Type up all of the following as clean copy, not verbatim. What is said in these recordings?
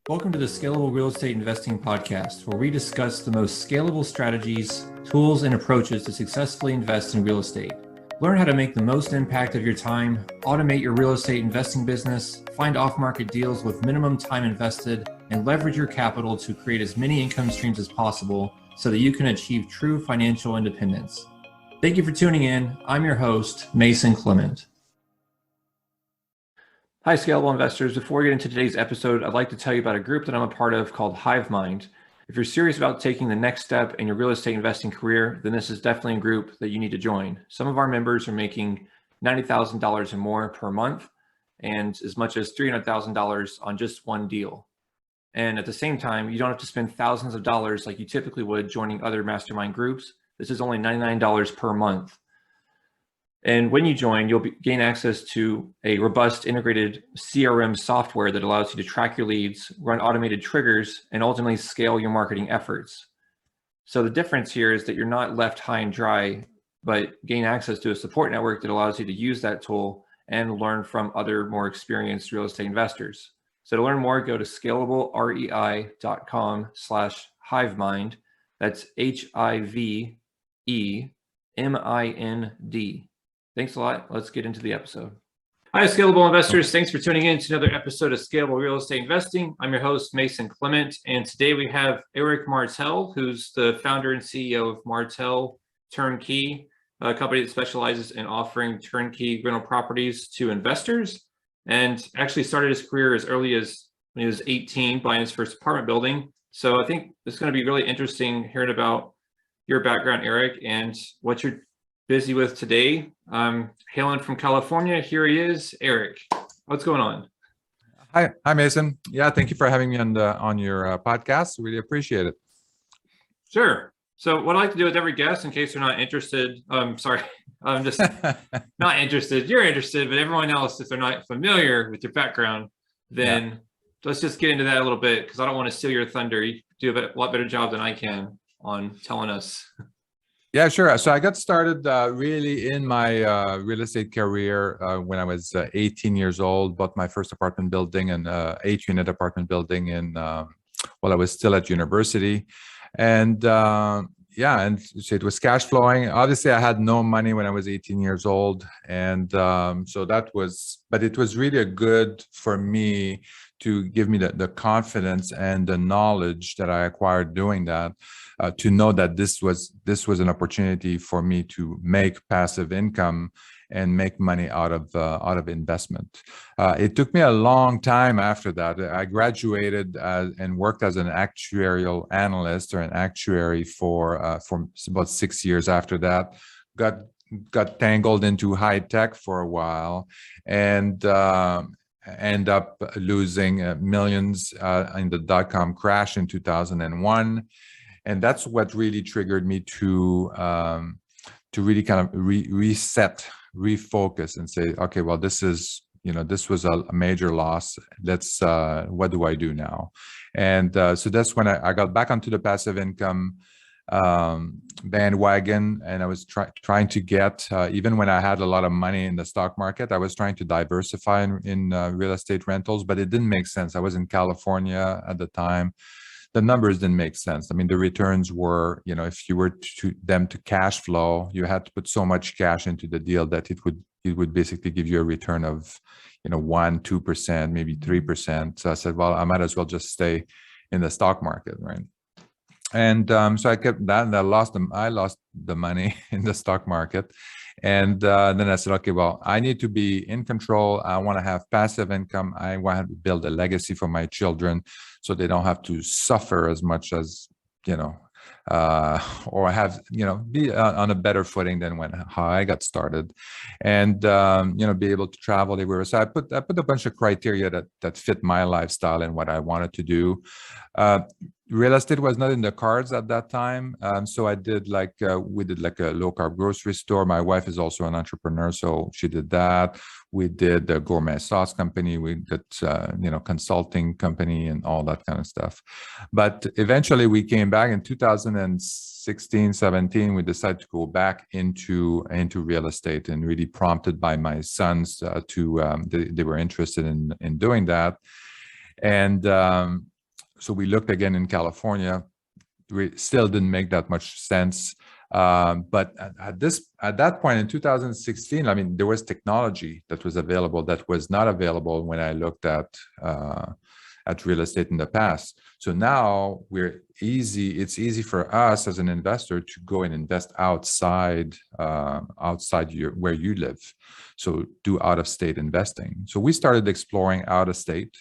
Welcome to the Scalable Real Estate Investing Podcast, where we discuss the most scalable strategies, tools, and approaches to successfully invest in real estate. Learn how to make the most impact of your time, automate your real estate investing business, find off-market deals with minimum time invested, and leverage your capital to create as many income streams as possible so that you can achieve true financial independence. Thank you for tuning in. I'm your host, Mason Clement. Hi, scalable investors. Before we get into today's episode, I'd like to tell you about a group that I'm a part of called HiveMind. If you're serious about taking the next step in your real estate investing career, then this is definitely a group that you need to join. Some of our members are making $90,000 or more per month and as much as $300,000 on just one deal. And at the same time, you don't have to spend thousands of dollars like you typically would joining other mastermind groups. This is only $99 per month. And when you join, you'll gain access to a robust integrated CRM software that allows you to track your leads, run automated triggers, and ultimately scale your marketing efforts. So the difference here is that you're not left high and dry, but gain access to a support network that allows you to use that tool and learn from other more experienced real estate investors. So to learn more, go to scalablerei.com/HiveMind. That's HIVEMIND. Thanks a lot. Let's get into the episode. Hi, scalable investors. Thanks for tuning in to another episode of Scalable Real Estate Investing. I'm your host, Mason Clement, and today we have Eric Martel, who's the founder and CEO of MartelTurnkey, a company that specializes in offering turnkey rental properties to investors, and actually started his career as early as when he was 18, buying his first apartment building. So I think it's going to be really interesting hearing about your background, Eric, and what you're busy with today. Hailing from California, here he is, Eric. What's going on? Hi, Mason. Yeah, thank you for having me on your podcast. Really appreciate it. Sure. So what I like to do with every guest, in case they're not interested, sorry, I'm just not interested. You're interested, but everyone else, if they're not familiar with your background, then let's just get into that a little bit, because I don't want to steal your thunder. You do a lot better job than I can on telling us. Yeah, sure. So I got started really in my real estate career when I was 18 years old. Bought my first apartment building, an 8-unit apartment building while I was still at university. And and so it was cash flowing. Obviously, I had no money when I was 18 years old. And so but it was really good for me to give me the confidence and the knowledge that I acquired doing that. To know that this was an opportunity for me to make passive income and make money out of investment. It took me a long time after that. I graduated and worked as an actuarial analyst or an actuary for about 6 years after that. Got tangled into high tech for a while and end up losing millions in the dot-com crash in 2001. And that's what really triggered me to really kind of reset, refocus, and say, okay, well, this was a major loss. What do I do now? And so that's when I got back onto the passive income bandwagon, and I was trying to get, even when I had a lot of money in the stock market, I was trying to diversify in real estate rentals, but it didn't make sense. I was in California at the time. The numbers didn't make sense. I mean, the returns were, if you were to cash flow, you had to put so much cash into the deal that it would basically give you a return of, 1-2%, maybe 3%. So I said, well, I might as well just stay in the stock market, right? And so I kept that, and I lost the money in the stock market. And then I said, okay, well, I need to be in control. I want to have passive income. I want to build a legacy for my children so they don't have to suffer as much as, or have, be on a better footing than how I got started, and, be able to travel everywhere. So I put a bunch of criteria that fit my lifestyle and what I wanted to do. Real estate was not in the cards at that time. So I did we did a low carb grocery store. My wife is also an entrepreneur, so she did that. We did a gourmet sauce company. We did, consulting company and all that kind of stuff. But eventually we came back in 2016, 17. We decided to go back into real estate, and really prompted by my sons they were interested in doing that. And So we looked again in California. We still didn't make that much sense. But at that point in 2016, I mean, there was technology that was available that was not available when I looked at real estate in the past. So now it's easy for us as an investor to go and invest outside where you live. So do out of state investing. So we started exploring out of state.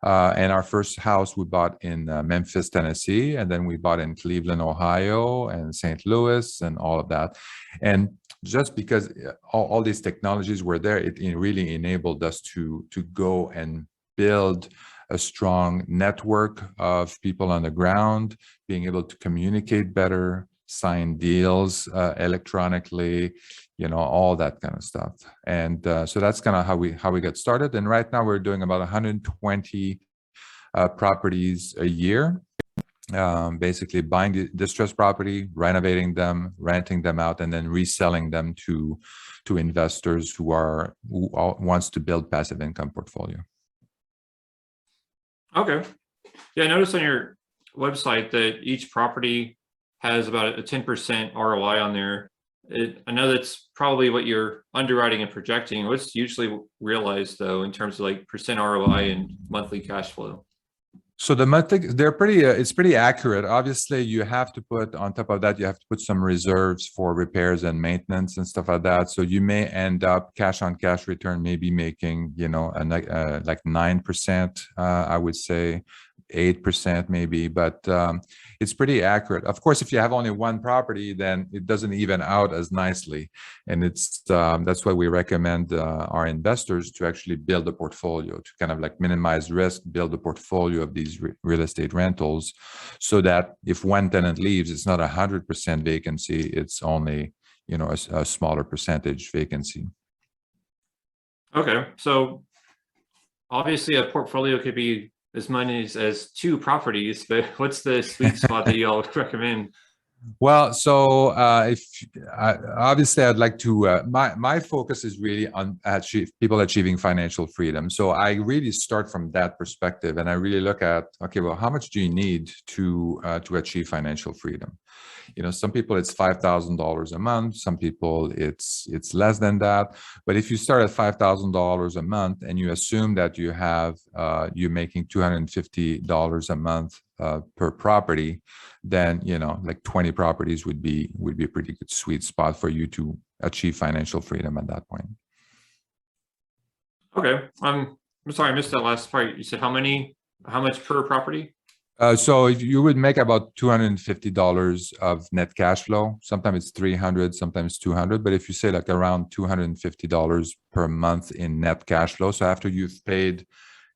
And our first house we bought in Memphis, Tennessee, and then we bought in Cleveland, Ohio, and St. Louis, and all of that. And just because all these technologies were there, it really enabled us to go and build a strong network of people on the ground, being able to communicate better, sign deals electronically, all that kind of stuff. And so that's kind of how we got started. And right now we're doing about 120 properties a year, basically buying the distressed property, renovating them, renting them out, and then reselling them to investors who wants to build passive income portfolio. Okay. Yeah, I noticed on your website that each property has about a 10% ROI on there. I know that's probably what you're underwriting and projecting. What's usually realized though in terms of like percent ROI and monthly cash flow? So the monthly, it's pretty accurate. Obviously, you have to put on top of that, you have to put some reserves for repairs and maintenance and stuff like that. So you may end up cash on cash return, maybe making, like 9%, I would say 8% maybe, but it's pretty accurate. Of course, if you have only one property, then it doesn't even out as nicely. And that's why we recommend our investors to actually build a portfolio to kind of like minimize risk, build a portfolio of these real estate rentals so that if one tenant leaves, it's not 100% vacancy, it's only, a smaller percentage vacancy. Okay. So obviously a portfolio could be as many as 2 properties, but what's the sweet spot that you all recommend? Well, so obviously I'd like to, my focus is really on people achieving financial freedom. So I really start from that perspective and I really look at, okay, well, how much do you need to achieve financial freedom? Some people it's $5,000 a month, some people it's less than that. But if you start at $5,000 a month and you assume that you're making $250 a month per property, then like 20 properties would be a pretty good sweet spot for you to achieve financial freedom at that point. Okay. I'm sorry, I missed that last part. You said how much per property? So you would make about $250 of net cash flow. Sometimes it's 300, sometimes 200. But if you say like around $250 per month in net cash flow, so after you've paid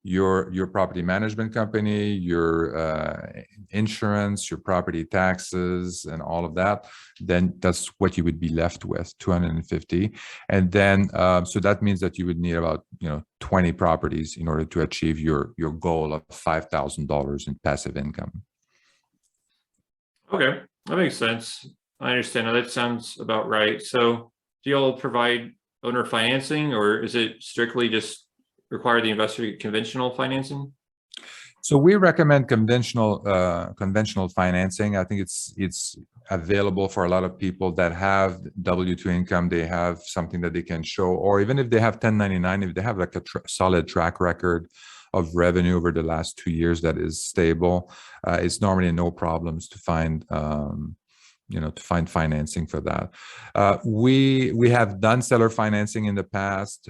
your property management company, your insurance, your property taxes, and all of that, then that's what you would be left with, 250. And then, so that means that you would need about 20 properties in order to achieve your goal of $5,000 in passive income. Okay, that makes sense. I understand. Now that sounds about right. So do you all provide owner financing, or is it strictly just require the investor to get conventional financing? So we recommend conventional financing. I think it's available for a lot of people that have W-2 income. They have something that they can show, or even if they have 1099, if they have like a solid track record of revenue over the last 2 years that is stable, it's normally no problems to find financing for that. We have done seller financing in the past,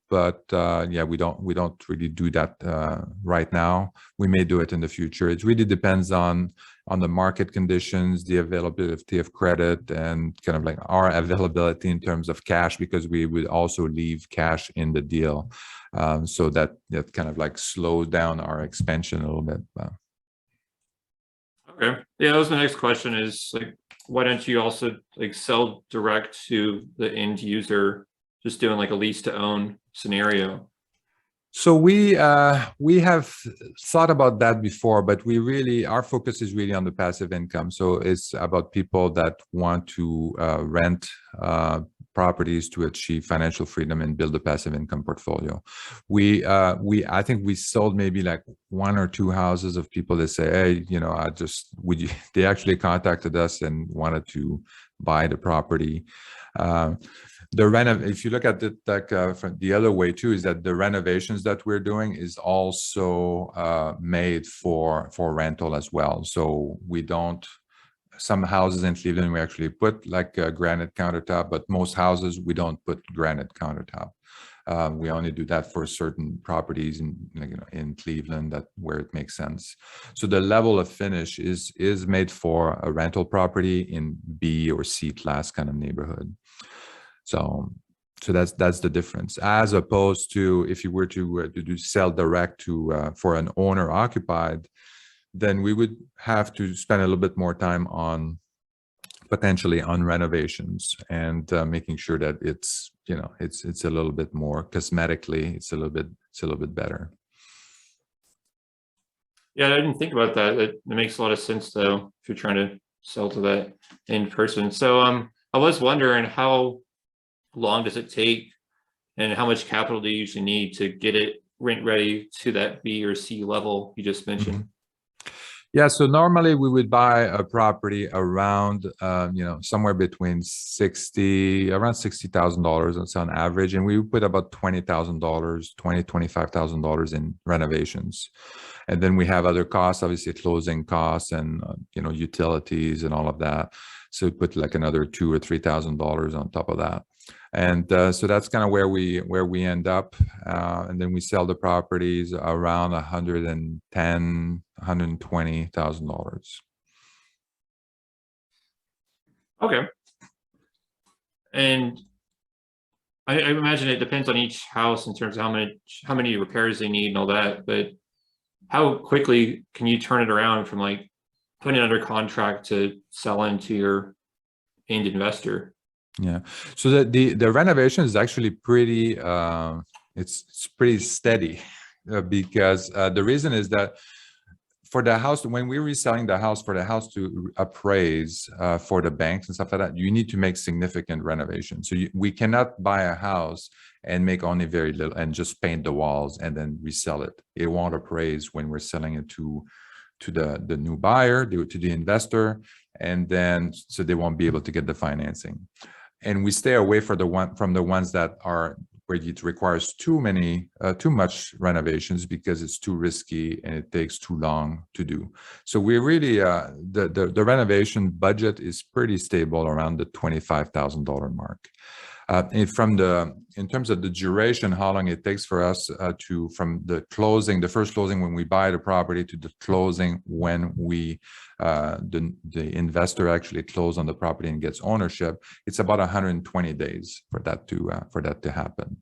but yeah, we don't really do that right now. We may do it in the future. It really depends on the market conditions, the availability of credit, and kind of like our availability in terms of cash, because we would also leave cash in the deal, so that kind of like slows down our expansion a little bit. Okay, yeah, that was my next question. Is like, why don't you also like sell direct to the end user, just doing like a lease to own scenario? So we have thought about that before, but our focus is really on the passive income. So it's about people that want to rent properties to achieve financial freedom and build a passive income portfolio. I think we sold maybe like 1 or 2 houses of people that say, hey, you know, they actually contacted us and wanted to buy the property. If you look at it like from the other way too, is that the renovations that we're doing is also made for rental as well. So we don't, some houses in Cleveland, we actually put like a granite countertop, but most houses we don't put granite countertop. We only do that for certain properties in Cleveland where it makes sense. So the level of finish is made for a rental property in B or C class kind of neighborhood. So that's the difference, as opposed to if you were to do sell direct to for an owner occupied, then we would have to spend a little bit more time on potentially on renovations and making sure that it's, you know, it's a little bit more cosmetically, it's a little bit better. Yeah, I didn't think about that. It makes a lot of sense though, if you're trying to sell to that in person. So I was wondering, how long does it take and how much capital do you usually need to get it rent ready to that B or C level you just mentioned? Mm-hmm. Yeah, so normally we would buy a property around, you know, somewhere between around $60,000. That's on average, and we would put about $25,000 in renovations, and then we have other costs, obviously closing costs and you know, utilities and all of that. So we put like another $2,000 or $3,000 on top of that. And so that's kind of where we end up, and then we sell the properties around $120,000. Okay. And I imagine it depends on each house in terms of how many repairs they need and all that, but how quickly can you turn it around from like putting it under contract to selling to your end investor? Yeah, so the renovation is actually pretty it's pretty steady because the reason is that for the house, when we're reselling the house, for the house to appraise for the banks and stuff like that, you need to make significant renovations. So we cannot buy a house and make only very little and just paint the walls and then resell it. It won't appraise when we're selling it to the new buyer, to the investor, and then so they won't be able to get the financing. And we stay away from the ones that are where it requires too much renovations because it's too risky and it takes too long to do. So we really the renovation budget is pretty stable around the $25,000 mark. In terms of the duration, how long it takes for us from the first closing when we buy the property to the closing when the investor actually closes on the property and gets ownership, it's about 120 days for that to happen.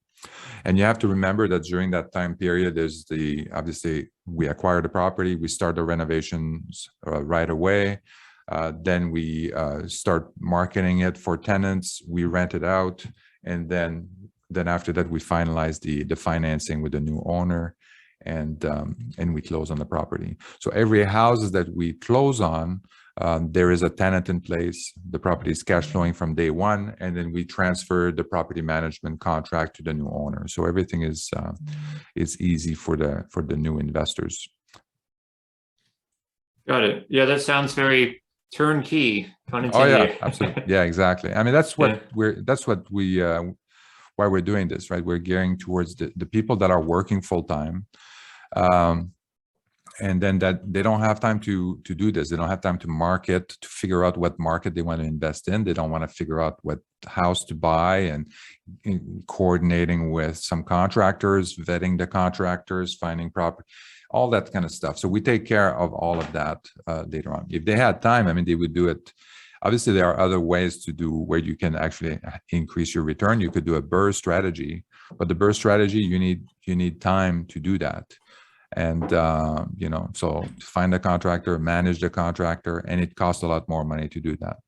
And you have to remember that during that time period, there's obviously we acquire the property, we start the renovations right away. Then we start marketing it for tenants, we rent it out, and then after that we finalize the financing with the new owner, and we close on the property. So every house that we close on, there is a tenant in place, the property is cash flowing from day one, and then we transfer the property management contract to the new owner. So everything is easy for the new investors. Got it. Yeah, that sounds very turnkey. Oh yeah, absolutely. Yeah, exactly. I mean, that's what why we're doing this, right? We're gearing towards the people that are working full time, and then that they don't have time to do this. They don't have time to market, to figure out what market they want to invest in. They don't want to figure out what house to buy and coordinating with some contractors, vetting the contractors, finding property, all that kind of stuff. So we take care of all of that later on. If they had time, I mean, they would do it. Obviously, there are other ways to do where you can actually increase your return. You could do a BRRRR strategy, but the BRRRR strategy, you need time to do that. And, you know, so find a contractor, manage the contractor, and it costs a lot more money to do that.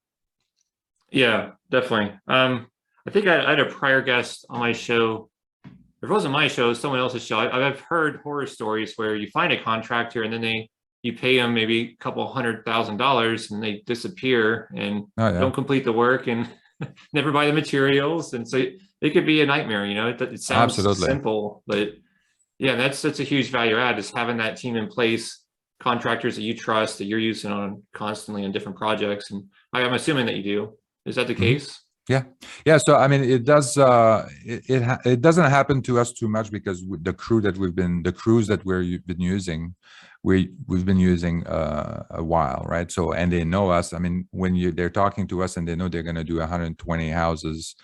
Yeah, definitely. I think I had a prior guest on my show. If it wasn't my show, it was someone else's show. I've heard horror stories where you find a contractor and then you pay them maybe a couple $100,000 and they disappear and don't complete the work. And never buy the materials, and so it could be a nightmare. It sounds Absolutely. simple, but yeah, that's a huge value add, is having that team in place, contractors that you trust, that you're using on constantly on different projects. And I'm assuming that you do. Is that the case? Yeah. So I mean, it does. It doesn't happen to us too much because the crews that we've been using, we've been using a while, right? So, and they know us. I mean, when they're talking to us and they know they're going to do 120 houses,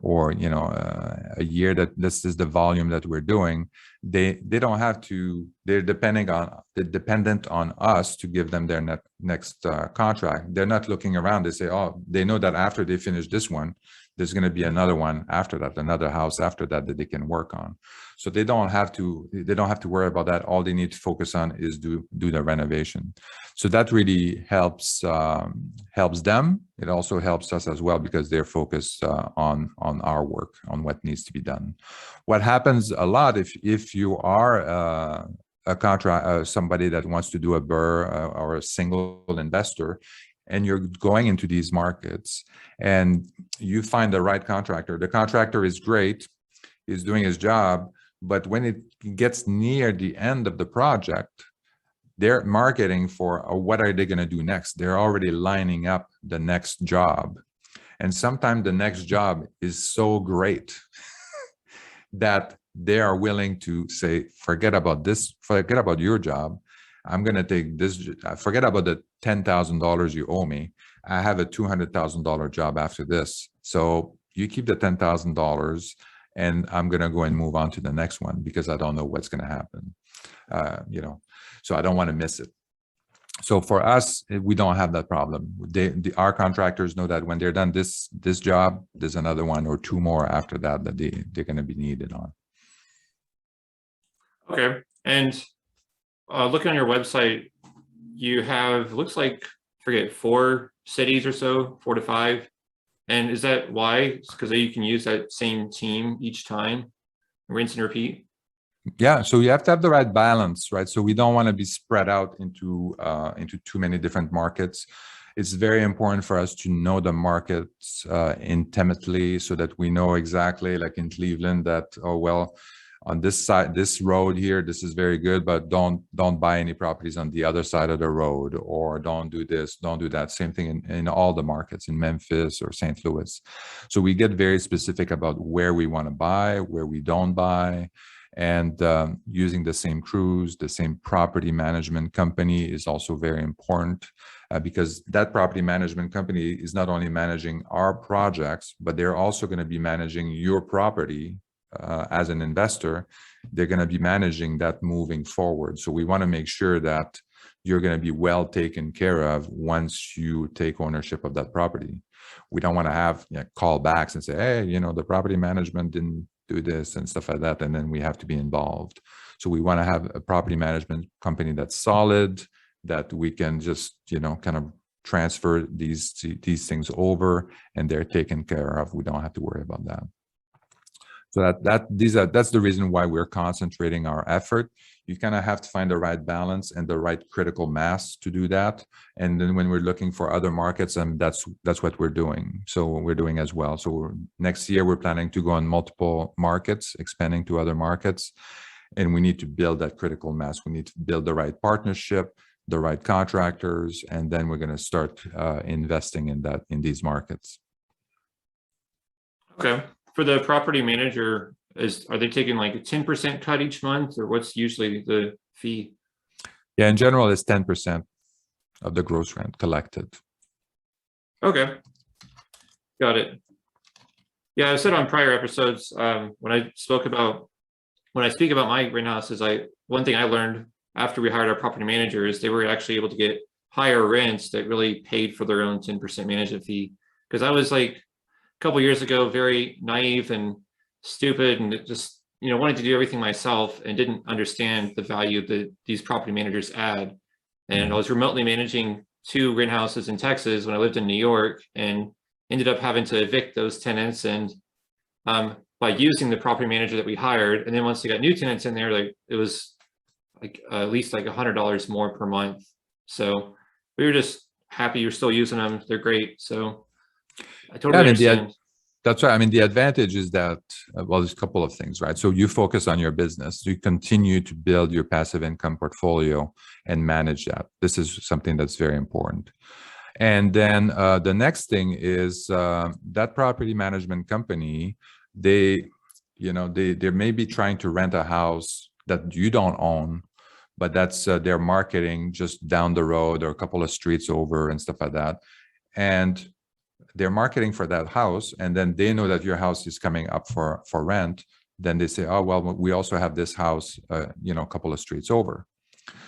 or a year, that this is the volume that we're doing, they don't have to. They're dependent on us to give them their next contract. They're not looking around. They say, oh, they know that after they finish this one, there's going to be another one after that, another house after that they can work on. So they don't have to worry about that. All they need to focus on is do the renovation. So that really helps them. It also helps us as well, because they're focused on our work, on what needs to be done. What happens a lot, if you are a contract, somebody that wants to do a BRRRR or a single investor, and you're going into these markets and you find the right contractor. The contractor is great, he's doing his job, but when it gets near the end of the project, they're marketing for what are they going to do next. They're already lining up the next job. And sometimes the next job is so great that they are willing to say, forget about this, forget about your job. I'm going to take this, forget about the $10,000 you owe me. I have a $200,000 job after this. So you keep the $10,000 and I'm going to go and move on to the next one, because I don't know what's going to happen. So I don't want to miss it. So for us, we don't have that problem. Our contractors know that when they're done this job, there's another one or two more after that they're going to be needed on. Okay. And looking on your website, you have, looks like, forget, 4 cities or so, 4 to 5. And is that why? Because you can use that same team each time, rinse and repeat? Yeah, so you have to have the right balance, right? So we don't want to be spread out into too many different markets. It's very important for us to know the markets intimately, so that we know exactly, like in Cleveland, that, oh, well, on this side, this road here, this is very good, but don't buy any properties on the other side of the road, or don't do this, don't do that. Same thing in all the markets, in Memphis or St. Louis. So we get very specific about where we want to buy, where we don't buy. And using the same crews, the same property management company is also very important, because that property management company is not only managing our projects, but they're also going to be managing your property as an investor. They're going to be managing that moving forward. So we want to make sure that you're going to be well taken care of once you take ownership of that property. We don't want to have callbacks and say, hey, the property management didn't do this and stuff like that, and then we have to be involved. So we want to have a property management company that's solid, that we can just kind of transfer these things over, and they're taken care of. We don't have to worry about that. So that's the reason why we're concentrating our effort. You kind of have to find the right balance and the right critical mass to do that. And then when we're looking for other markets, and that's what we're doing. So we're doing as well. So next year we're planning to go on multiple markets, expanding to other markets, and we need to build that critical mass. We need to build the right partnership, the right contractors, and then we're going to start investing in these markets. Okay. For the property manager, are they taking like a 10% cut each month, or what's usually the fee? Yeah, in general, it's 10% of the gross rent collected. Okay. Got it. Yeah, I said on prior episodes, when I speak about my greenhouses, one thing I learned after we hired our property manager is they were actually able to get higher rents that really paid for their own 10% management fee. Because I was like, couple years ago, very naive and stupid, and just wanted to do everything myself and didn't understand the value that these property managers add. And I was remotely managing 2 greenhouses in Texas when I lived in New York, and ended up having to evict those tenants. And by using the property manager that we hired, and then once they got new tenants in there, like it was like at least like $100 more per month. So we were just happy you're still using them. They're great. So I totally understand. That's right. I mean, the advantage is that, well, there's a couple of things, right? So you focus on your business, you continue to build your passive income portfolio and manage that. This is something that's very important. And then the next thing is that property management company, they may be trying to rent a house that you don't own, but that's their marketing just down the road or a couple of streets over and stuff like that. And they're marketing for that house, and then they know that your house is coming up for rent. Then they say, oh, well, we also have this house, a couple of streets over.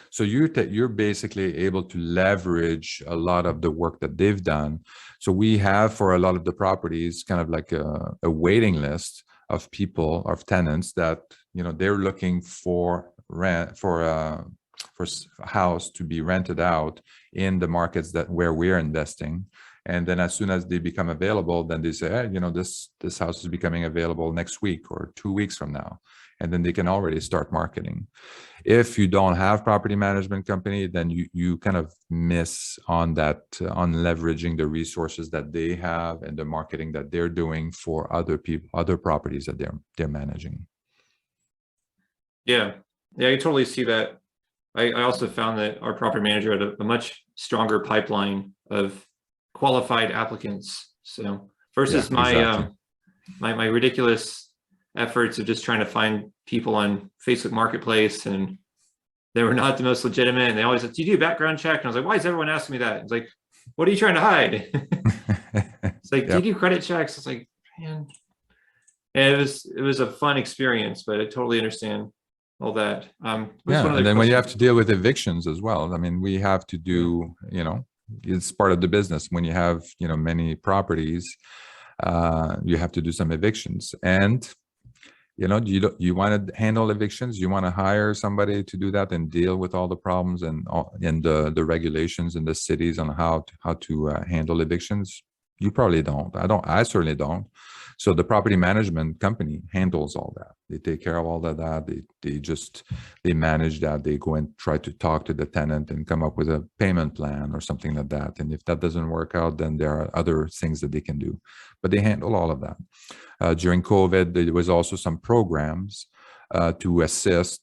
So you're basically able to leverage a lot of the work that they've done. So we have, for a lot of the properties, kind of like a waiting list of people, of tenants that, they're looking for rent, for a house to be rented out in the markets where we're investing. And then as soon as they become available, then they say, hey, this house is becoming available next week or 2 weeks from now. And then they can already start marketing. If you don't have property management company, then you kind of miss on that, on leveraging the resources that they have and the marketing that they're doing for other people, other properties that they're managing. Yeah, I totally see that. I also found that our property manager had a much stronger pipeline of qualified applicants. So versus my ridiculous efforts of just trying to find people on Facebook Marketplace, and they were not the most legitimate. And they always said, "Do you do a background check?" And I was like, "Why is everyone asking me that?" It's like, "What are you trying to hide?" It's like, "Do you do credit checks?" It's like, man. And it was a fun experience, but I totally understand all that. And then when you have to deal with evictions as well, I mean, we have to do, it's part of the business. When you have, many properties, you have to do some evictions. And, you want to handle evictions, you want to hire somebody to do that and deal with all the problems and the regulations in the cities on how to handle evictions. You probably don't. I certainly don't. So the property management company handles all that. They take care of all of that. They manage that. They go and try to talk to the tenant and come up with a payment plan or something like that. And if that doesn't work out, then there are other things that they can do. But they handle all of that. During COVID, there was also some programs to assist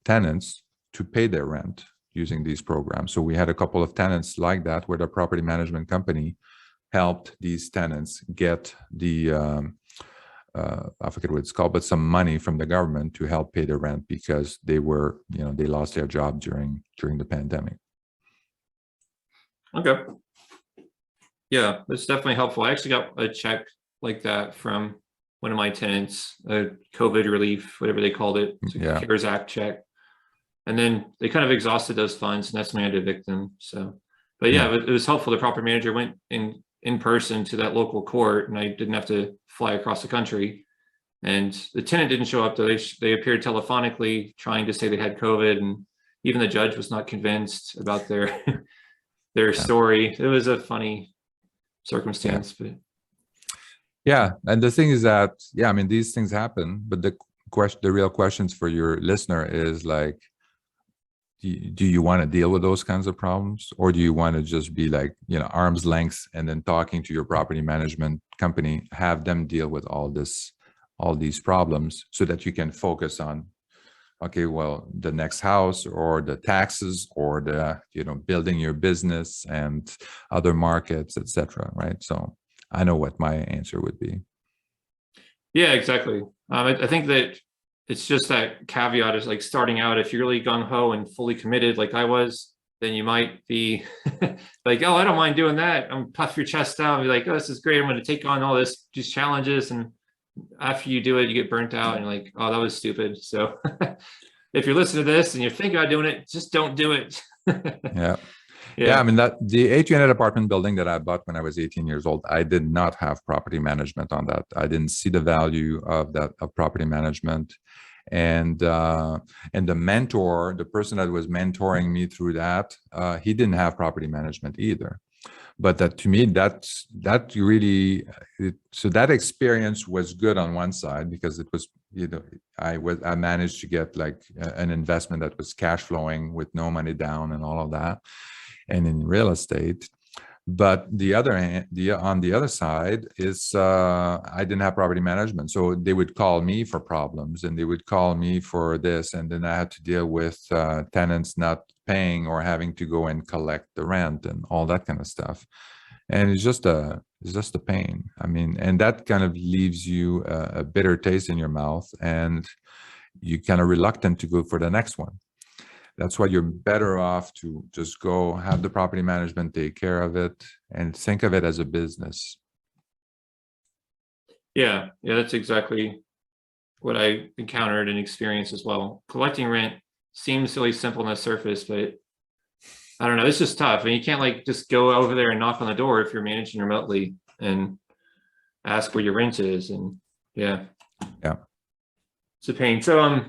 tenants to pay their rent using these programs. So we had a couple of tenants like that where the property management company helped these tenants get the I forget what it's called, but some money from the government to help pay their rent because they were, they lost their job during the pandemic. Okay. Yeah, that's definitely helpful. I actually got a check like that from one of my tenants, a COVID relief, whatever they called it. It's a CARES Act check. And then they kind of exhausted those funds, and that's when I had to evict them. So, but yeah, it was helpful. The property manager went in person to that local court, and I didn't have to fly across the country. And the tenant didn't show up, though. They appeared telephonically trying to say they had COVID, and even the judge was not convinced about their story. It was a funny circumstance. But and the thing is that, I mean, these things happen, but the real questions for your listener is like, do you want to deal with those kinds of problems, or do you want to just be like, arm's length and then talking to your property management company, have them deal with all these problems so that you can focus on, okay, well, the next house or the taxes or the, building your business and other markets, etc. Right? So I know what my answer would be. Yeah, exactly. I think that it's just that caveat is like starting out, if you're really gung-ho and fully committed like I was, then you might be like, oh, I don't mind doing that. Puff your chest out and be like, oh, this is great. I'm going to take on all these challenges. And after you do it, you get burnt out and you're like, oh, that was stupid. So if you're listening to this and you're thinking about doing it, just don't do it. I mean, the 8-unit apartment building that I bought when I was 18 years old, I did not have property management on that. I didn't see the value of property management. And the mentor, the person that was mentoring me through that, he didn't have property management either. But that, to me, that experience was good on one side because it was, I managed to get like an investment that was cash flowing with no money down and all of that, and in real estate. But the other hand, on the other side is I didn't have property management, so they would call me for problems, and they would call me for this, and then I had to deal with tenants not paying or having to go and collect the rent and all that kind of stuff. And it's just a pain. I mean, and that kind of leaves you a bitter taste in your mouth, and you're kind of reluctant to go for the next one. That's why you're better off to just go have the property management take care of it and think of it as a business. Yeah, that's exactly what I encountered and experienced as well. Collecting rent seems really simple on the surface, but I don't know, it's just tough. And you can't like just go over there and knock on the door if you're managing remotely and ask where your rent is. And yeah, it's a pain. So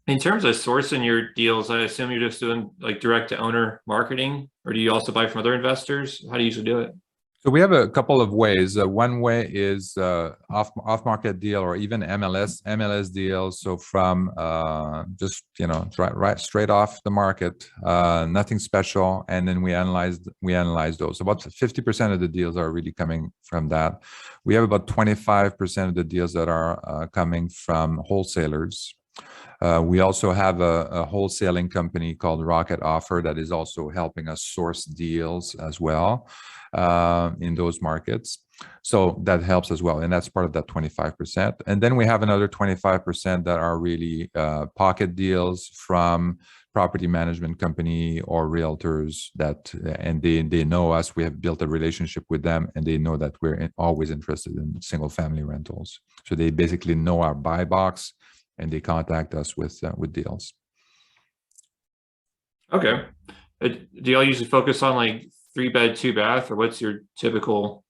in terms of sourcing your deals, I assume you're just doing like direct to owner marketing, or do you also buy from other investors? How do you usually do it? So we have a couple of ways. One way is off market deal, or even MLS deals. So from just right straight off the market, nothing special, and then we analyze those. About 50% of the deals are really coming from that. We have about 25% of the deals that are coming from wholesalers. We also have a wholesaling company called Rocket Offer that is also helping us source deals as well in those markets. So that helps as well. And that's part of that 25%. And then we have another 25% that are really pocket deals from property management company or realtors and they know us. We have built a relationship with them, and they know that we're always interested in single family rentals. So they basically know our buy box, and they contact us with deals. Okay. Do y'all usually focus on like 3-bed, 2-bath, or what's your typical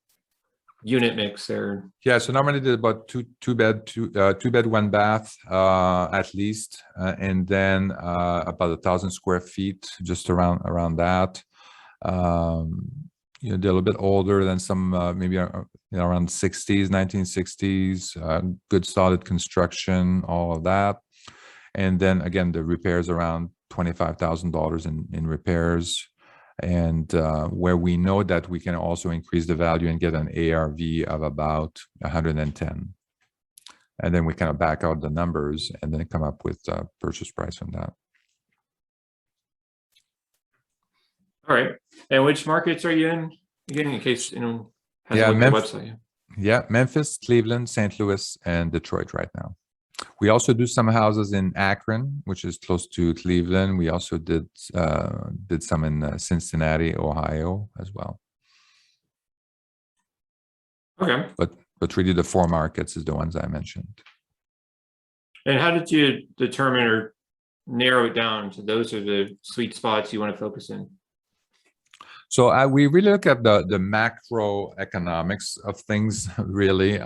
unit mix there? Yeah, so normally there's about two bed, 1-bath at least, and then about 1,000 square feet, just around that. They're a little bit older than some, maybe around 60s, 1960s, good solid construction, all of that. And then again, the repairs around $25,000 in repairs. And where we know that we can also increase the value and get an ARV of about 110. And then we kind of back out the numbers and then come up with a purchase price on that. All right. And which markets are you in? Again, in case hasn't looked at the website. Yeah, Memphis, Cleveland, St. Louis, and Detroit right now. We also do some houses in Akron, which is close to Cleveland. We also did some in Cincinnati, Ohio, as well. Okay. But really, the 4 markets is the ones I mentioned. And how did you determine or narrow it down to those are the sweet spots you want to focus in? So we really look at the macroeconomics of things, really.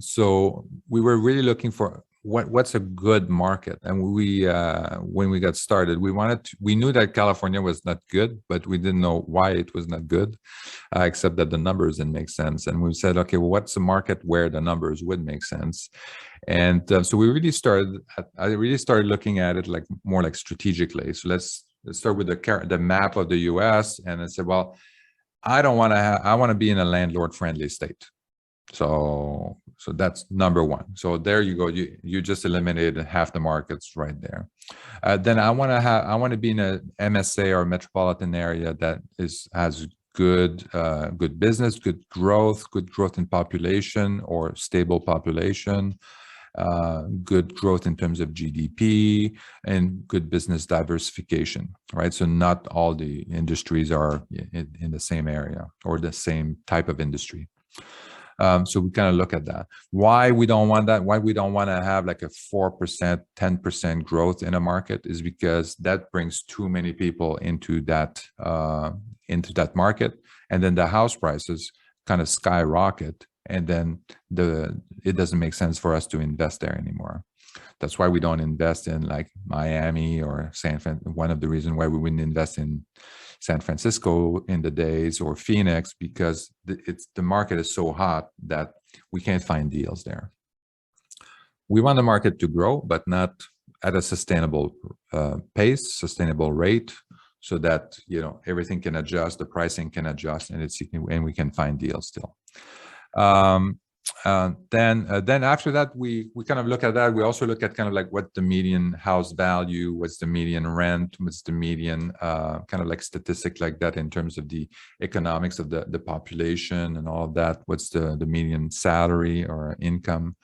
So we were really looking for what's a good market, and we when we got started, we knew that California was not good, but we didn't know why it was not good, except that the numbers didn't make sense. And we said, okay, well, what's a market where the numbers would make sense? And so I really started looking at it more strategically. So let's start with the map of the U.S. and I said, well, I want to be in a landlord-friendly state. So that's number one. So there you go. You just eliminated half the markets right there. Then I want to be in a MSA or metropolitan area that has good business, good growth in population or stable population. Good growth in terms of GDP and good business diversification, right? So not all the industries are in the same area or the same type of industry. So we kind of look at that. Why we don't want that, why we don't want to have like a 4%, 10% growth in a market is because that brings too many people into that market. And then the house prices kind of skyrocket. And then it doesn't make sense for us to invest there anymore. That's why we don't invest in like Miami or San Francisco. One of the reasons why we wouldn't invest in San Francisco in the days, or Phoenix, because the market is so hot that we can't find deals there. We want the market to grow, but not at a sustainable pace, sustainable rate. so that, everything can adjust, the pricing can adjust, and we can find deals still. Then after that, we kind of look at that. We also look at kind of like what the median house value, what's the median rent, what's the median kind of like statistic like that in terms of the economics of the population and all of that. What's the median salary or income?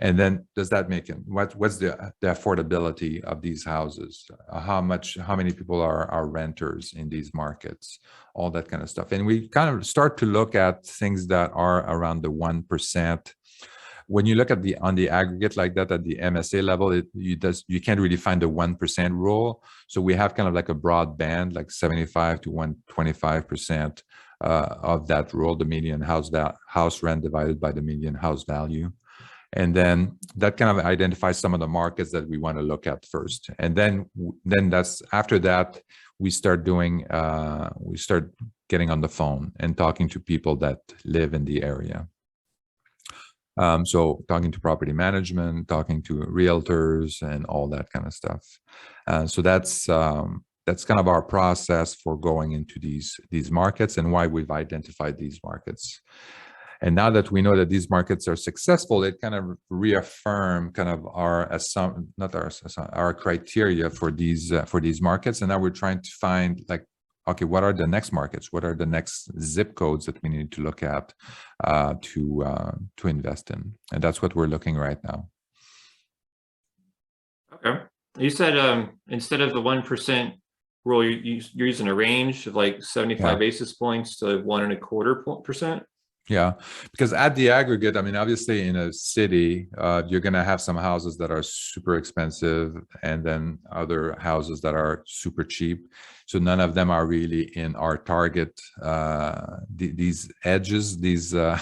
And then does that make it? What's the affordability of these houses? How many people are renters in these markets? All that kind of stuff. And we kind of start to look at things that are around the 1%. When you look at on the aggregate like that at the MSA level, you can't really find the 1% rule. So we have kind of like a broad band, like 75 to 125% of that rule, the median house rent divided by the median house value. And then that kind of identifies some of the markets that we want to look at first. And then that's after that, we start getting on the phone and talking to people that live in the area. So talking to property management, talking to realtors and all that kind of stuff. So that's kind of our process for going into these markets and why we've identified these markets. And now that we know that these markets are successful, it kind of reaffirm kind of our criteria for these markets. And now we're trying to find like, okay, what are the next markets? What are the next zip codes that we need to look at to invest in? And that's what we're looking right now. Okay. You said instead of the 1% rule, you're using a range of like 75 basis points to 1.25%. Yeah, because at the aggregate, I mean, obviously in a city, you're going to have some houses that are super expensive and then other houses that are super cheap. So none of them are really in our target. These edges, the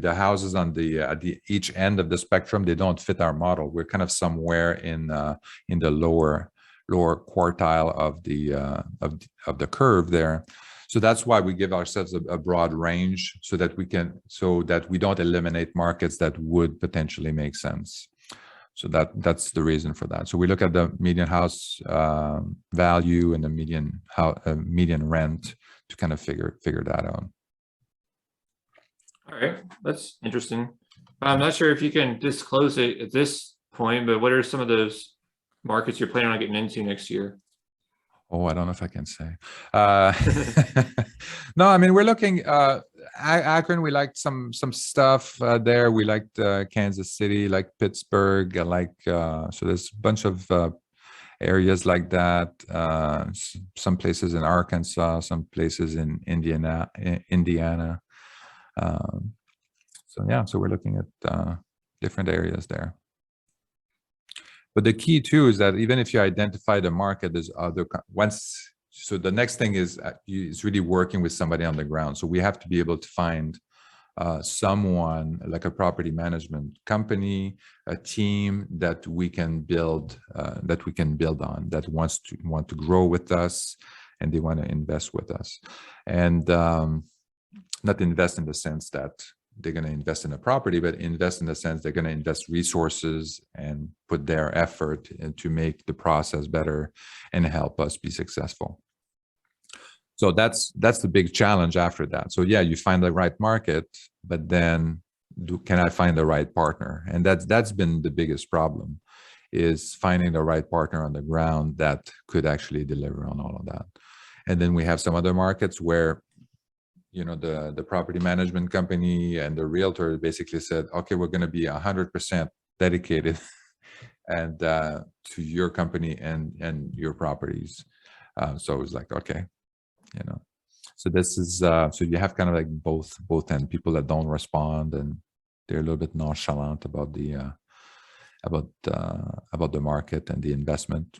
houses on the each end of the spectrum, they don't fit our model. We're kind of somewhere in the lower quartile of the curve there. So that's why we give ourselves a broad range so that we don't eliminate markets that would potentially make sense. So that's the reason for that. So we look at the median house value and the median rent to kind of figure that out. All right, that's interesting. I'm not sure if you can disclose it at this point, but what are some of those markets you're planning on getting into next year? Oh, I don't know if I can say. No, I mean, we're looking, Akron, we liked some stuff there. We liked Kansas City, like Pittsburgh, so there's a bunch of areas like that. Some places in Arkansas, some places in Indiana. So we're looking at different areas there. But the key too is that even if you identify the market, there's so the next thing is really working with somebody on the ground. So we have to be able to find someone like a property management company, a team that we can build on, that want to grow with us, and they want to invest with us, and not invest in the sense that they're going to invest in a property, but invest in the sense they're going to invest resources and put their effort to make the process better and help us be successful. So that's the big challenge after that. So yeah, you find the right market, but then can I find the right partner? And that's been the biggest problem, is finding the right partner on the ground that could actually deliver on all of that. And then we have some other markets where the property management company and the realtor basically said, okay, we're going to be 100% dedicated and to your company and your properties. So it was like, okay, so this is so you have kind of like both end, people that don't respond and they're a little bit nonchalant about the market and the investment.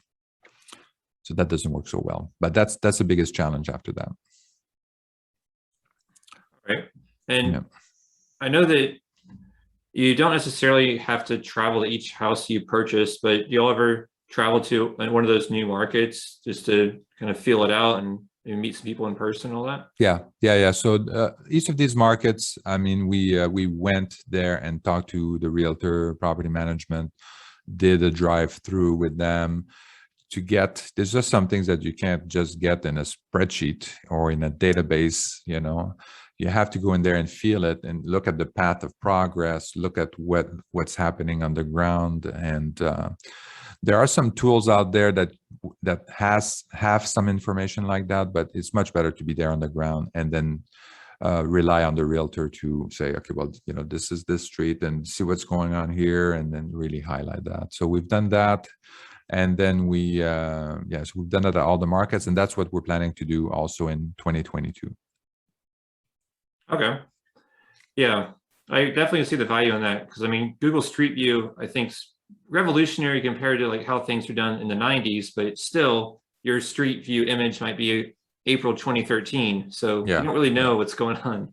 So that doesn't work so well, but that's the biggest challenge after that. Right. And I know that you don't necessarily have to travel to each house you purchase, but you'll ever travel to one of those new markets just to kind of feel it out and meet some people in person and all that? Yeah. So each of these markets, I mean, we went there and talked to the realtor, property management, did a drive-through with them, to get, there's just some things that you can't just get in a spreadsheet or in a database. You have to go in there and feel it and look at the path of progress, look at what's happening on the ground. And there are some tools out there that have some information like that, but it's much better to be there on the ground and then rely on the realtor to say, okay, well, this is this street and see what's going on here, and then really highlight that. So we've done that. And then we've done that at all the markets, and that's what we're planning to do also in 2022. Okay. Yeah, I definitely see the value in that, because I mean, Google Street View, I think, is revolutionary compared to like how things were done in the 90s, but it's still, your Street View image might be April 2013, so you don't really know what's going on.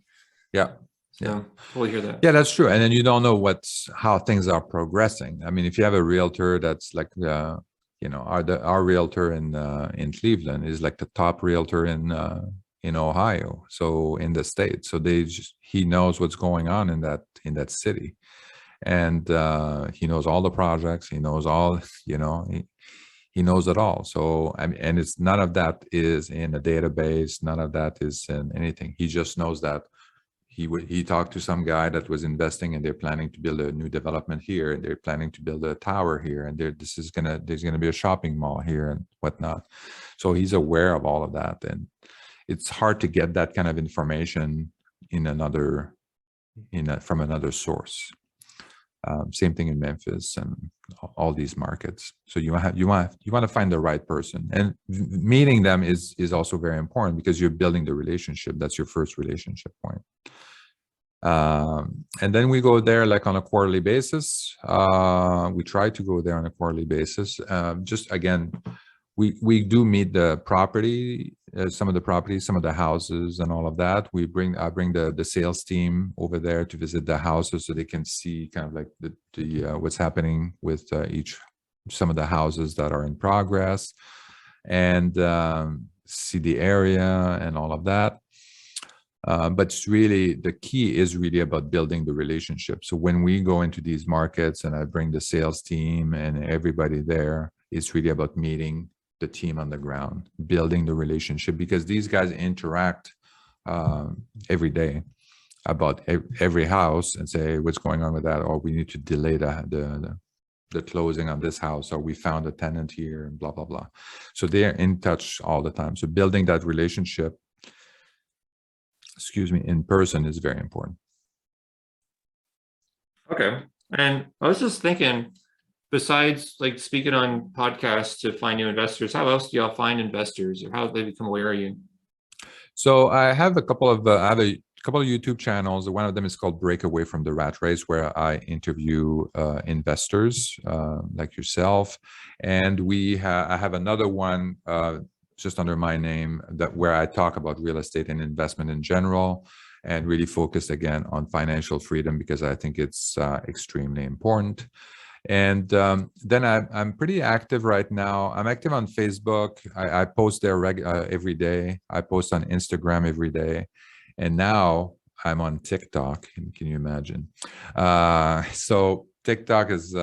So we'll hear that. Yeah, that's true. And then you don't know how things are progressing. I mean, if you have a realtor that's like our realtor in Cleveland is like the top realtor in Ohio, so in the state. So he knows what's going on in that city, and he knows all the projects. He knows all, he knows it all. So I mean, and it's none of that is in a database. None of that is in anything. He just knows that he talked to some guy that was investing, and they're planning to build a new development here, and they're planning to build a tower here, and there's gonna be a shopping mall here and whatnot. So he's aware of all of that, and it's hard to get that kind of information from another source. Same thing in Memphis and all these markets. So you want to find the right person, and meeting them is also very important, because you're building the relationship. That's your first relationship point. And then we go there like on a quarterly basis. We try to go there on a quarterly basis. Just again, we do meet the property, some of the houses and all of that. I bring the sales team over there to visit the houses, so they can see kind of like the what's happening with some of the houses that are in progress, and see the area and all of that. But it's really, the key is really about building the relationship. So when we go into these markets and I bring the sales team and everybody there, it's really about meeting the team on the ground, building the relationship, because these guys interact every day about every house and say, what's going on with that? Or we need to delay the closing on this house, or we found a tenant here, and blah, blah, blah. So they're in touch all the time. So building that relationship, in person is very important. Okay. And I was just thinking, besides like speaking on podcasts to find new investors, how else do y'all find investors, or how do they become aware of you? So I have a couple of YouTube channels. One of them is called Break Away from the Rat Race, where I interview investors like yourself. And I have another one just under my name, where I talk about real estate and investment in general, and really focus again on financial freedom, because I think it's extremely important. And then I'm pretty active right now. I'm active on Facebook. I post there every day. I post on Instagram every day. And now I'm on TikTok. Can you imagine? So TikTok is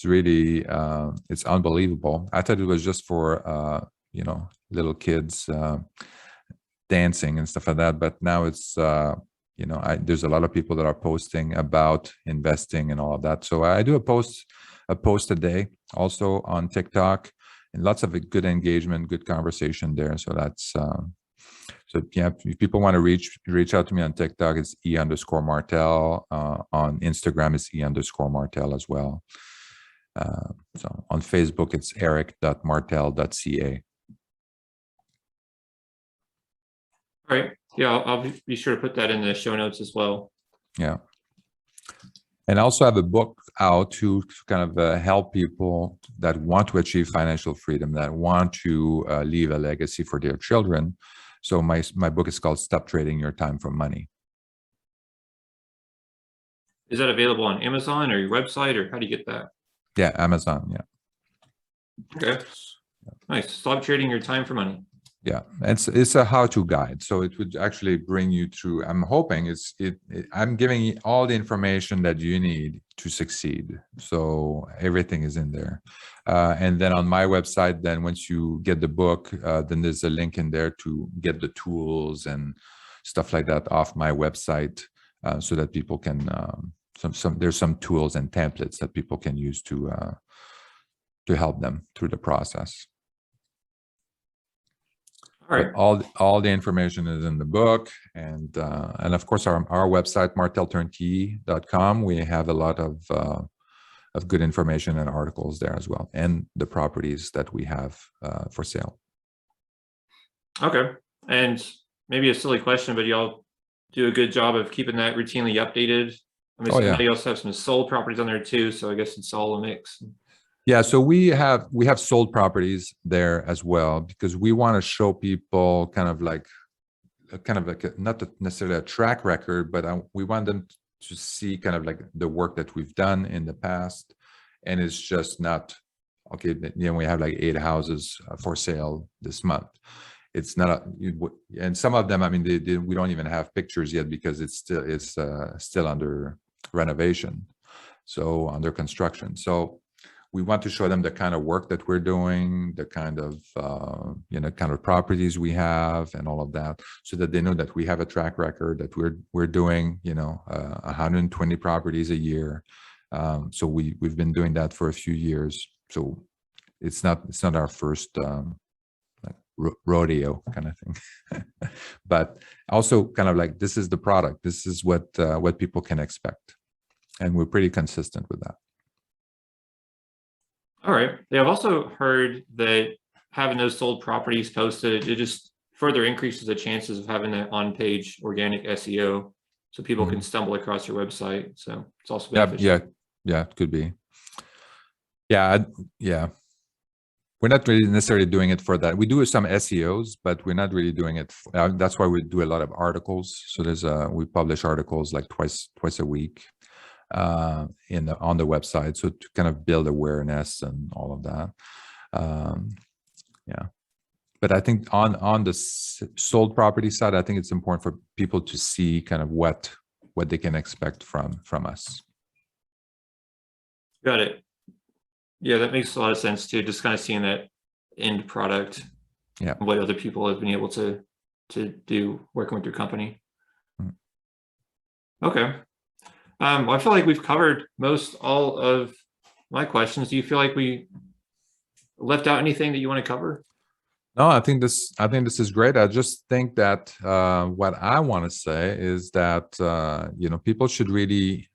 really, it's unbelievable. I thought it was just for, little kids dancing and stuff like that. But now it's, there's a lot of people that are posting about investing and all of that. So I do a post a day also on TikTok, and lots of good engagement, good conversation there. So that's, so yeah, if people want to reach out to me on TikTok, it's E_Martel. On Instagram, it's E_Martel as well. So on Facebook, it's eric.martel.ca. All right. Yeah, I'll be sure to put that in the show notes as well. Yeah. And I also have a book out to kind of help people that want to achieve financial freedom, that want to leave a legacy for their children. So my book is called Stop Trading Your Time for Money. Is that available on Amazon or your website, or how do you get that? Yeah, Amazon. Yeah. Okay. Nice. Stop trading your time for money. Yeah, it's a how-to guide, so it would actually bring you through. I'm hoping I'm giving you all the information that you need to succeed. So everything is in there, and then on my website, then once you get the book, then there's a link in there to get the tools and stuff like that off my website, so that people can there's some tools and templates that people can use to help them through the process. All right. But all the information is in the book, and of course our website MartelTurnkey.com. We have a lot of good information and articles there as well, and the properties that we have for sale. Okay. And maybe a silly question, but y'all do a good job of keeping that routinely updated. I mean, I know you also have some sold properties on there too, so I guess it's all a mix. Yeah, so we have sold properties there as well, because we want to show people kind of like not necessarily a track record, but we want them to see kind of like the work that we've done in the past, and it's just not okay. You know, we have like 8 houses for sale this month. It's not, and some of them, I mean, we don't even have pictures yet because it's still under renovation, so under construction. So we want to show them the kind of work that we're doing, the kind of kind of properties we have, and all of that, so that they know that we have a track record, that we're doing 120 properties a year. So we've been doing that for a few years. So it's not our first rodeo kind of thing, but also kind of like, this is the product. This is what people can expect, and we're pretty consistent with that. All right. Yeah, I've also heard that having those sold properties posted, it just further increases the chances of having that on-page organic SEO, so people can stumble across your website. So it's also beneficial. Yeah, it could be. Yeah. We're not really necessarily doing it for that. We do some SEOs, but we're not really doing it. That's why we do a lot of articles. So we publish articles like twice a week on the website, so to kind of build awareness and all of that. Yeah, but I think on the sold property side, I think it's important for people to see kind of what they can expect from us. Got it. Yeah, that makes a lot of sense too. Just kind of seeing that end product, yeah, what other people have been able to do working with your company. Okay. Well, I feel like we've covered all of my questions. Do you feel like we left out anything that you want to cover? No, I think this is great. I just think that what I want to say is that people should really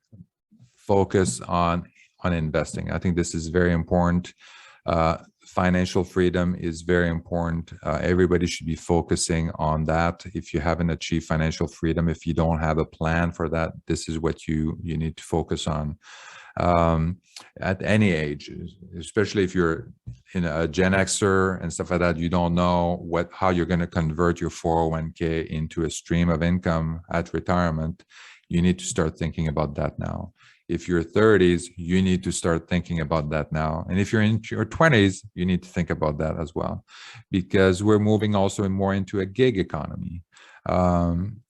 focus on investing. I think this is very important. Financial freedom is very important. Everybody should be focusing on that. If you haven't achieved financial freedom, if you don't have a plan for that, this is what you need to focus on. At any age, especially if you're in a Gen Xer and stuff like that, you don't know how you're going to convert your 401k into a stream of income at retirement. You need to start thinking about that now. If you're 30s, you need to start thinking about that now. And if you're in your 20s, you need to think about that as well, because we're moving also more into a gig economy. And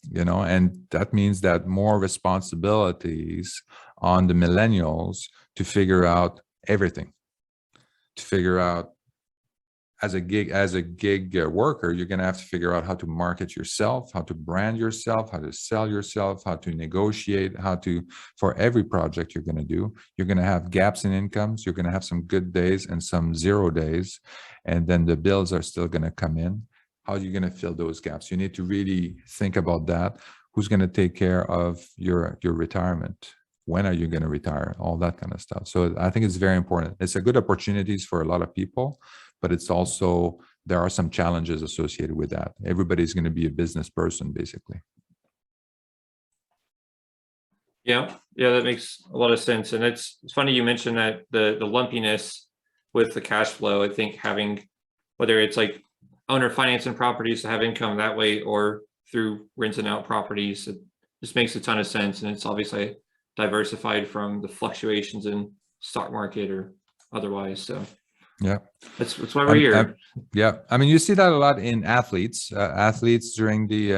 that means that more responsibilities on the millennials to figure out everything, to figure out as a gig worker, you're going to have to figure out how to market yourself, how to brand yourself, how to sell yourself, how to negotiate, for every project you're going to do. You're going to have gaps in incomes. You're going to have some good days and some 0 days, and then the bills are still going to come in. How are you going to fill those gaps? You need to really think about that. Who's going to take care of your retirement? When are you going to retire? All that kind of stuff. So I think it's very important. It's a good opportunities for a lot of people, but it's also, there are some challenges associated with that. Everybody's going to be a business person, basically. Yeah, that makes a lot of sense. And it's funny you mentioned that the lumpiness with the cash flow. I think having, whether it's like owner financing properties to have income that way, or through renting out properties, it just makes a ton of sense. And it's obviously diversified from the fluctuations in stock market or otherwise. So Yeah. That's why we're here. Yeah, I mean, you see that a lot in athletes. Athletes during the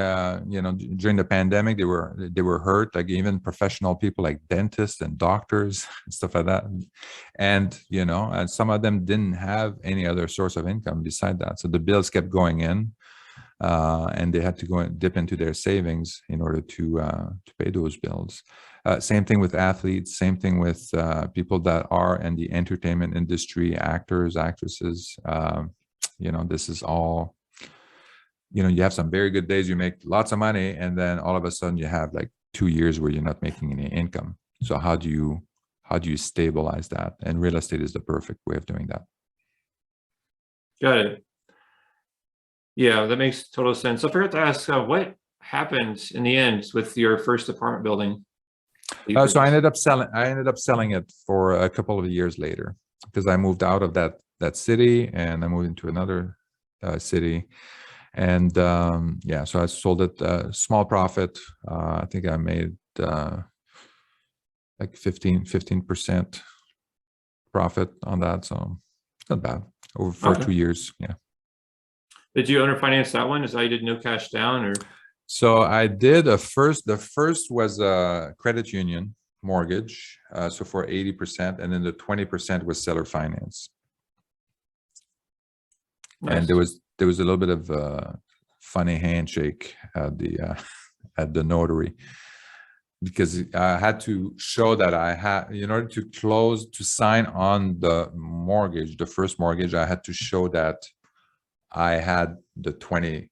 during the pandemic, they were hurt. Like even professional people, like dentists and doctors and stuff like that. And and some of them didn't have any other source of income beside that. So the bills kept going in, and they had to go and dip into their savings in order to pay those bills. Same thing with athletes, same thing with people that are in the entertainment industry, actors, actresses. This is all, you have some very good days, you make lots of money, and then all of a sudden you have like 2 years where you're not making any income. So how do you stabilize that? And real estate is the perfect way of doing that. Got it. Yeah, that makes total sense. So I forgot to ask, what happened in the end with your first apartment building? So I ended up selling it for a couple of years later, because I moved out of that city and I moved into another city. And so I sold it small profit. I think I made like 15% profit on that. So it's not bad for 2 years. Yeah. Did you owner finance that one? Is that you did no cash down, or? So I did the first was a credit union mortgage, so for 80%, and then the 20% was seller finance. Nice. And there was a little bit of a funny handshake at the notary, because I had to show that I had, in order to sign on the mortgage, the first mortgage, I had to show that I had the 20%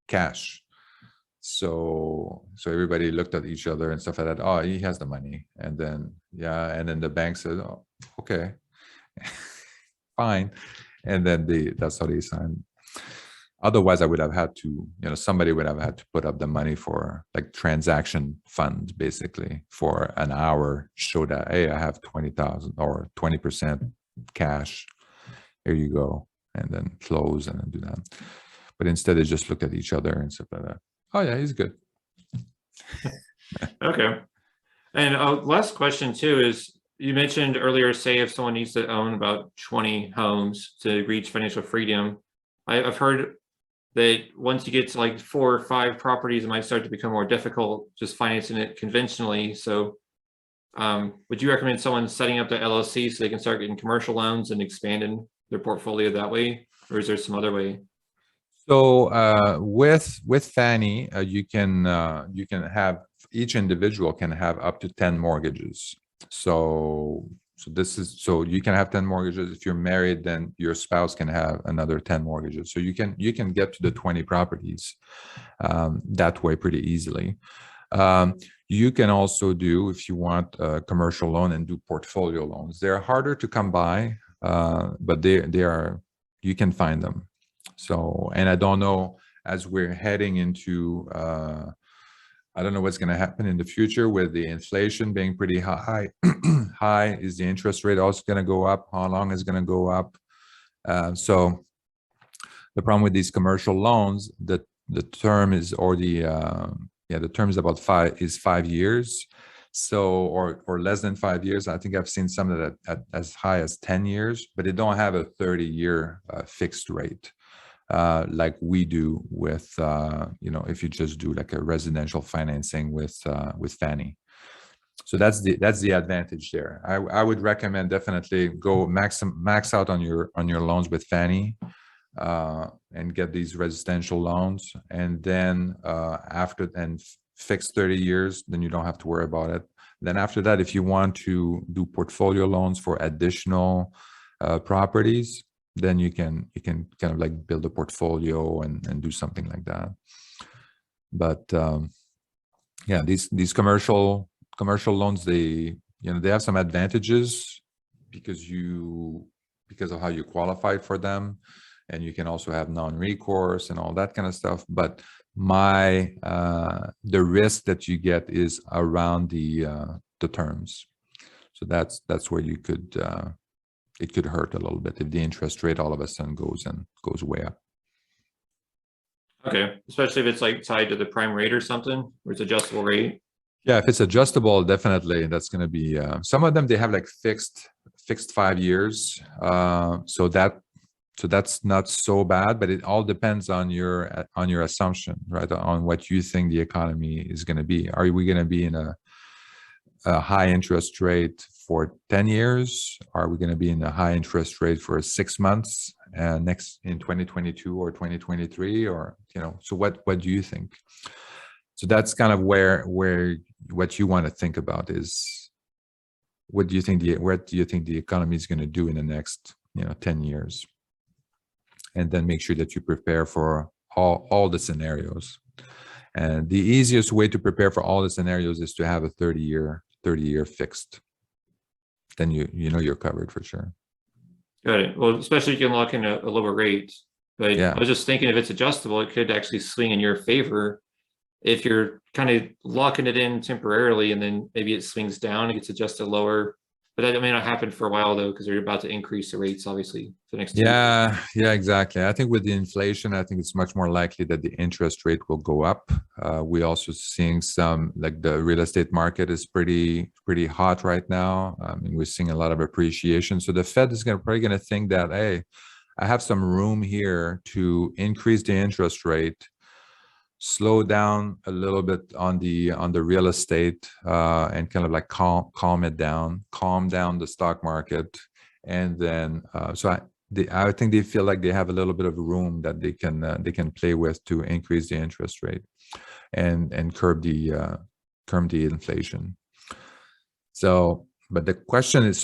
cash. So everybody looked at each other and stuff like that. Oh, he has the money. And then, and then the bank said, oh, okay, fine. And then that's how they signed. Otherwise, I would have had to, somebody would have had to put up the money for like transaction fund, basically, for an hour, show that, hey, I have 20,000 or 20% cash. Here you go. And then close and then do that. But instead, they just looked at each other and stuff like that. Oh yeah, he's good. Okay. And last question too is, you mentioned earlier, say if someone needs to own about 20 homes to reach financial freedom, I've heard that once you get to like 4 or 5 properties, it might start to become more difficult just financing it conventionally. So would you recommend someone setting up the LLC so they can start getting commercial loans and expanding their portfolio that way? Or is there some other way? So with Fannie, you can have, each individual can have up to 10 mortgages. So you can have 10 mortgages. If you're married, then your spouse can have another 10 mortgages. So you can get to the 20 properties that way pretty easily. You can also do, if you want, a commercial loan and do portfolio loans. They're harder to come by, but you can find them. So, and I don't know, as we're heading into, I don't know what's going to happen in the future with the inflation being pretty high. Is the interest rate also going to go up? How long is it going to go up? So the problem with these commercial loans, the term is, or the term is about 5 years. So, or less than 5 years. I think I've seen some of that at as high as 10 years, but they don't have a 30-year fixed rate. Like we do with, if you just do like a residential financing with Fannie. So that's the advantage there. I would recommend definitely go max out on your loans with Fannie, and get these residential loans, and then fix 30 years, then you don't have to worry about it. Then after that, if you want to do portfolio loans for additional properties, then you can kind of like build a portfolio and do something like that. But these commercial loans, they have some advantages because of how you qualify for them, and you can also have non-recourse and all that kind of stuff. But the risk that you get is around the terms. So that's where you could it could hurt a little bit if the interest rate all of a sudden goes way up. Okay, especially if it's like tied to the prime rate or something, or it's adjustable rate. Yeah, if it's adjustable, definitely that's going to be. Some of them, they have like fixed fixed 5 years. So that's not so bad, but it all depends on your assumption, right? On what you think the economy is going to be. Are we going to be in a high interest rate for 10 years? Are we going to be in a high interest rate for 6 months next in 2022 or 2023? Or, so what do you think? So that's kind of where what you want to think about is, what do you think the economy is going to do in the next 10 years? And then make sure that you prepare for all the scenarios. And the easiest way to prepare for all the scenarios is to have a 30-year fixed. Then you're covered for sure. Got it. Well, especially you can lock in a lower rate. But Yeah. I was just thinking, if it's adjustable, it could actually swing in your favor if you're kind of locking it in temporarily, and then maybe it swings down, it gets adjusted lower. But that may not happen for a while though, because they're about to increase the rates, obviously, for the next 2 years. Yeah, exactly. I think with the inflation, I think it's much more likely that the interest rate will go up. We also seeing some, like, the real estate market is pretty hot right now. I mean, we're seeing a lot of appreciation. So the Fed is probably going to think that, hey, I have some room here to increase the interest rate, slow down a little bit on the real estate, and kind of like calm down the stock market. And then I think they feel like they have a little bit of room that they can play with to increase the interest rate and curb the inflation. So, but the question is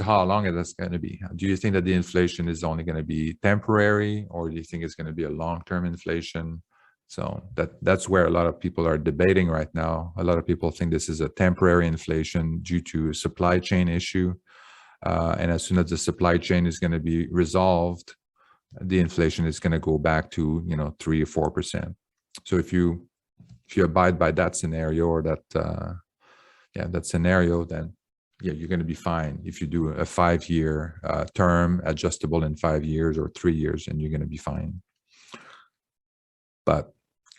how long it is going to be. Do you think that the inflation is only going to be temporary, or do you think it's going to be a long-term inflation? So that's where a lot of people are debating right now. A lot of people think this is a temporary inflation due to supply chain issue. And as soon as the supply chain is going to be resolved, the inflation is going to go back to 3 or 4%. So if you abide by that scenario, or that scenario, then you're going to be fine. If you do a 5-year term, adjustable in 5 years or 3 years, and you're going to be fine. But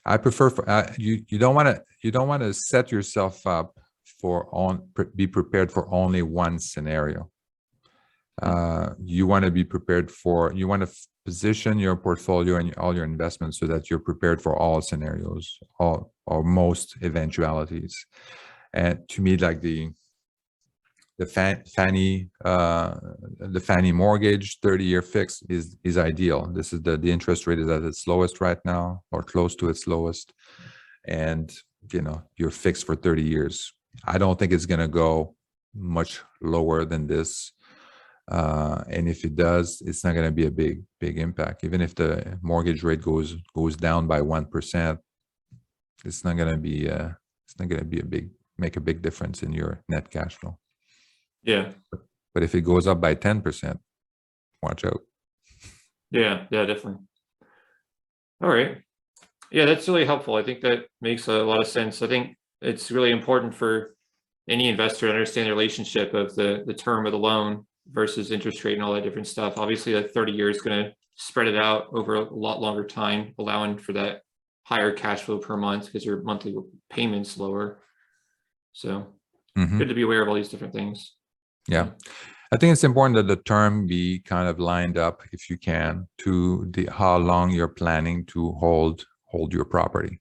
I prefer you don't want to set yourself up be prepared for only one scenario. You want to be prepared you want to position your portfolio and all your investments so that you're prepared for all scenarios, or most eventualities. And to me, like the Fannie mortgage 30-year fix is ideal. This is the interest rate is at its lowest right now, or close to its lowest, and you're fixed for 30 years. I don't think it's going to go much lower than this, and if it does, it's not going to be a big impact. Even if the mortgage rate goes down by 1%, it's not going to be make a big difference in your net cash flow. Yeah. But if it goes up by 10%, watch out. Yeah, definitely. All right. Yeah, that's really helpful. I think that makes a lot of sense. I think it's really important for any investor to understand the relationship of the term of the loan versus interest rate and all that different stuff. Obviously, that 30 years is going to spread it out over a lot longer time, allowing for that higher cash flow per month because your monthly payment's lower. So good to be aware of all these different things. Yeah, I think it's important that the term be kind of lined up, if you can, to how long you're planning to hold your property.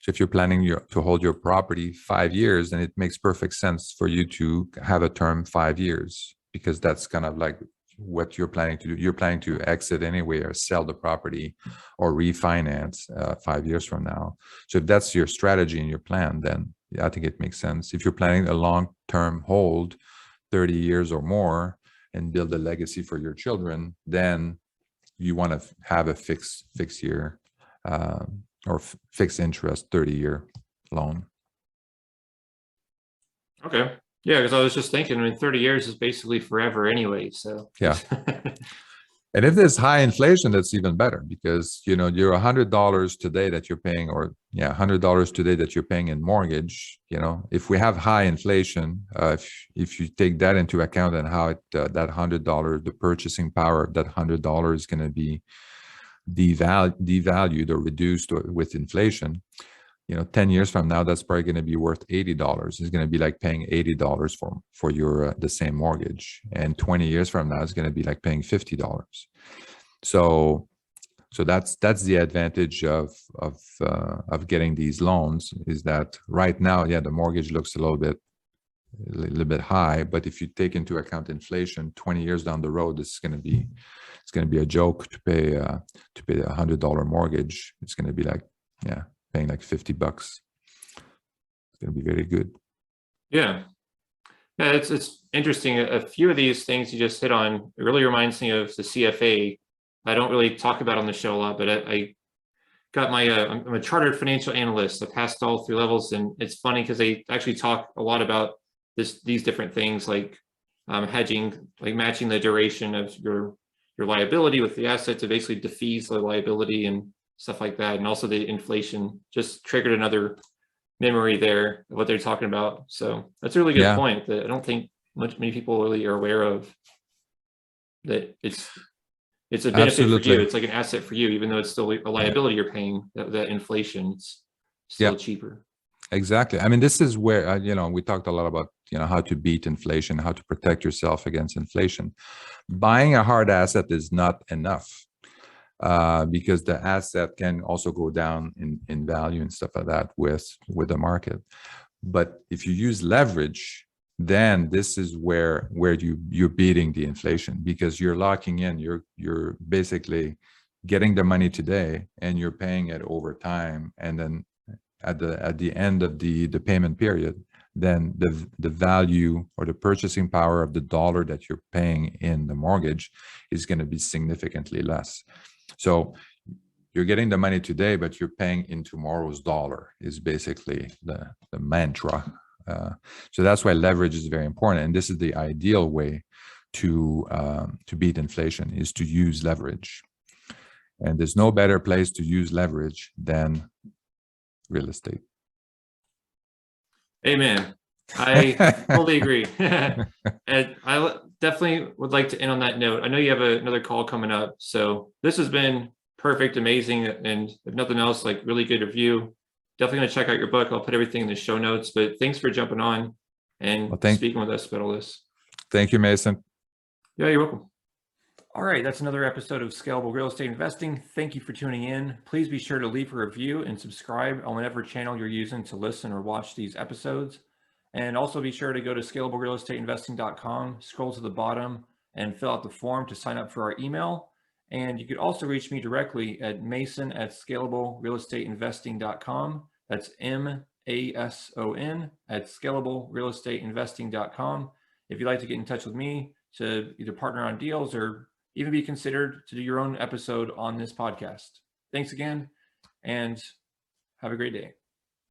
So if you're planning to hold your property 5 years, then it makes perfect sense for you to have a term 5 years, because that's kind of like what you're planning to do. You're planning to exit anyway, or sell the property, or refinance 5 years from now. So if that's your strategy and your plan, then I think it makes sense. If you're planning a long-term hold, 30 years or more, and build a legacy for your children, then you want to have a fixed year or fixed interest 30-year loan. Okay. Yeah, because I was just thinking, I mean, 30 years is basically forever anyway. So yeah. And if there's high inflation, that's even better, because you're $100 today that you're paying, or $100 today that you're paying in mortgage. If we have high inflation, if you take that into account, and how that $100, the purchasing power of that $100 is going to be devalued or reduced with inflation, 10 years from now, that's probably going to be worth $80. It's going to be like paying $80 for your the same mortgage, and 20 years from now, it's going to be like paying $50. So that's the advantage of getting these loans, is that right now, yeah, the mortgage looks a little bit high, but if you take into account inflation, 20 years down the road, it's going to be a joke to pay a $100 mortgage. It's going to be like, yeah, paying like $50. It's going to be very good. Yeah. Yeah, it's interesting. A few of these things you just hit on, it really reminds me of the CFA. I don't really talk about on the show a lot, but I got my, I'm a chartered financial analyst. I passed all 3 levels, and it's funny because they actually talk a lot about these different things, like hedging, like matching the duration of your liability with the asset to basically defease the liability and stuff like that. And also the inflation just triggered another memory there of what they're talking about. So that's a really good point that I don't think many people really are aware of, that it's a benefit for you. It's like an asset for you, even though it's still a liability you're paying. That inflation, it's still cheaper. Exactly. I mean, this is where, we talked a lot about, how to beat inflation, how to protect yourself against inflation. Buying a hard asset is not enough, because the asset can also go down in value and stuff like that with the market. But if you use leverage, then this is where you're beating the inflation, because you're locking in, you're basically getting the money today and you're paying it over time, and then at the end of the payment period, then the value or the purchasing power of the dollar that you're paying in the mortgage is going to be significantly less. So you're getting the money today, but you're paying in tomorrow's dollar, is basically the mantra. So that's why leverage is very important, and this is the ideal way to beat inflation, is to use leverage. And there's no better place to use leverage than real estate. Amen. I totally agree. And I definitely would like to end on that note. I know you have another call coming up, so this has been perfect, amazing, and if nothing else, like really good review. Definitely going to check out your book. I'll put everything in the show notes, but thanks for jumping on and speaking with us about all this. Thank you, Mason. Yeah, you're welcome. All right, that's another episode of Scalable Real Estate Investing. Thank you for tuning in. Please be sure to leave a review and subscribe on whatever channel you're using to listen or watch these episodes. And also be sure to go to scalablerealestateinvesting.com, scroll to the bottom, and fill out the form to sign up for our email. And you could also reach me directly at mason@scalablerealestateinvesting.com. That's MASON @scalablerealestateinvesting.com. If you'd like to get in touch with me to either partner on deals or even be considered to do your own episode on this podcast. Thanks again, and have a great day.